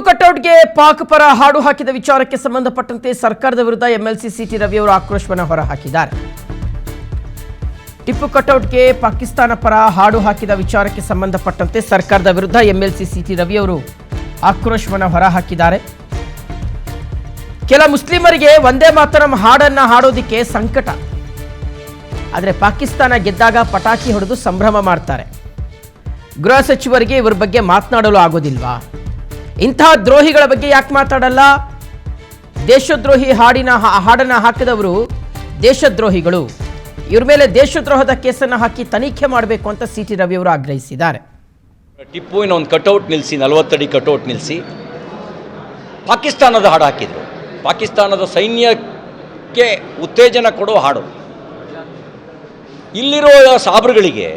ಕಟೌಟ್ಗೆ ಪಾಕ್ ಪರ ಹಾಡು ಹಾಕಿದ ವಿಚಾರಕ್ಕೆ ಸಂಬಂಧಪಟ್ಟಂತೆ ಸರ್ಕಾರದ ವಿರುದ್ಧ ಎಂಎಲ್ಸಿ ಸಿಟಿ ರವಿ ಅವರು ಆಕ್ರೋಶವನ್ನು ಹೊರಹಾಕಿದ್ದಾರೆ. ಟಿಪ್ಪು ಕಟೌಟ್ಗೆ ಪಾಕಿಸ್ತಾನ ಪರ ಹಾಡು ಹಾಕಿದ ವಿಚಾರಕ್ಕೆ ಸಂಬಂಧಪಟ್ಟಂತೆ ಸರ್ಕಾರದ ವಿರುದ್ಧ ಎಂಎಲ್ಸಿ ಸಿಟಿ ರವಿ ಅವರು ಆಕ್ರೋಶವನ್ನು ಹೊರಹಾಕಿದ್ದಾರೆ. ಕೆಲ ಮುಸ್ಲಿಮರಿಗೆ ವಂದೇ ಮಾತರಂ ಹಾಡನ್ನ ಹಾಡೋದಿಕ್ಕೆ ಸಂಕಟ, ಆದರೆ ಪಾಕಿಸ್ತಾನ ಗೆದ್ದಾಗ ಪಟಾಕಿ ಹೊಡೆದು ಸಂಭ್ರಮ ಮಾಡ್ತಾರೆ. ಗೃಹ ಸಚಿವರಿಗೆ ಇವರ ಬಗ್ಗೆ ಮಾತನಾಡಲು ಆಗೋದಿಲ್ವಾ? ಇಂತಹ ದ್ರೋಹಿಗಳ ಬಗ್ಗೆ ಯಾಕೆ ಮಾತಾಡಲ್ಲ? ದೇಶದ್ರೋಹಿ ಹಾಡನ್ನ ಹಾಕಿದವರು ದೇಶದ್ರೋಹಿಗಳು, ಇವ್ರ ಮೇಲೆ ದೇಶದ್ರೋಹದ ಕೇಸನ್ನು ಹಾಕಿ ತನಿಖೆ ಮಾಡಬೇಕು ಅಂತ ಸಿಟಿ ರವಿ ಅವರು ಆಗ್ರಹಿಸಿದ್ದಾರೆ. ಟಿಪ್ಪುವಿನ ಒಂದು ಕಟೌಟ್ ನಿಲ್ಲಿಸಿ, 40 ಅಡಿ ಕಟೌಟ್ ನಿಲ್ಲಿಸಿ ಪಾಕಿಸ್ತಾನದ ಹಾಡು ಹಾಕಿದರು. ಪಾಕಿಸ್ತಾನದ ಸೈನ್ಯಕ್ಕೆ ಉತ್ತೇಜನ ಕೊಡೋ ಹಾಡು. ಇಲ್ಲಿರೋ ಸಾಬ್ರುಗಳಿಗೆ,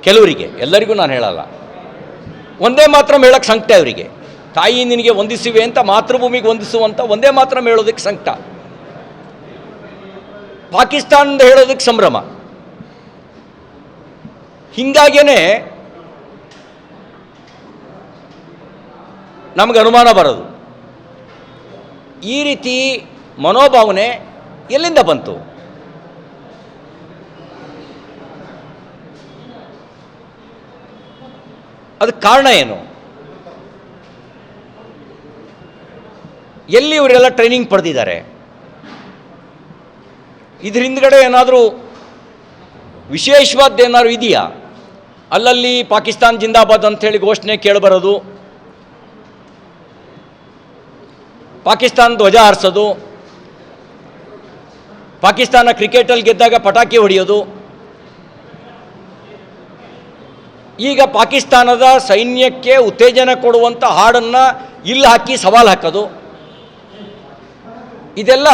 ಕೆಲವರಿಗೆ, ಎಲ್ಲರಿಗೂ ನಾನು ಹೇಳಲ್ಲ, ಒಂದೇ ಮಾತ್ರ ಹೇಳಕ್ಕೆ ಸಂಕಟ. ಅವರಿಗೆ ತಾಯಿ ನಿನಗೆ ವಂದಿಸುವೆ ಅಂತ, ಮಾತೃಭೂಮಿಗೆ ವಂದಿಸುವಂತ ಒಂದೇ ಮಾತ್ರ ಹೇಳೋದಕ್ಕೆ ಸಂಕಟ, ಪಾಕಿಸ್ತಾನದ ಹೇಳೋದಕ್ಕೆ ಸಂಭ್ರಮ. ಹಿಂಗಾಗೇನೆ ನಮಗೆ ಅನುಮಾನ ಬರೋದು, ಈ ರೀತಿ ಮನೋಭಾವನೆ ಎಲ್ಲಿಂದ ಬಂತು? ಅದಕ್ಕೆ ಕಾರಣ ಏನು? ಎಲ್ಲಿ ಇವರೆಲ್ಲ ಟ್ರೈನಿಂಗ್ ಪಡೆದಿದ್ದಾರೆ? ಇದ್ರ ಹಿಂದ್ಗಡೆ ಏನಾದರೂ ವಿಶೇಷವಾದ್ದೇನಾದ್ರು ಇದೆಯಾ? ಅಲ್ಲಲ್ಲಿ ಪಾಕಿಸ್ತಾನ್ ಜಿಂದಾಬಾದ್ ಅಂಥೇಳಿ ಘೋಷಣೆ ಕೇಳಿಬರೋದು, ಪಾಕಿಸ್ತಾನ ಧ್ವಜ ಹಾರಿಸೋದು, ಪಾಕಿಸ್ತಾನ ಕ್ರಿಕೆಟಲ್ಲಿ ಗೆದ್ದಾಗ ಪಟಾಕಿ ಹೊಡೆಯೋದು, ಈಗ ಪಾಕಿಸ್ತಾನದ ಸೈನ್ಯಕ್ಕೆ ಉತ್ತೇಜನ ಕೊಡುವಂಥ ಹಾಡನ್ನು ಇಲ್ಲಿ ಹಾಕಿ ಸವಾಲು ಹಾಕೋದು, ಇದೆಲ್ಲ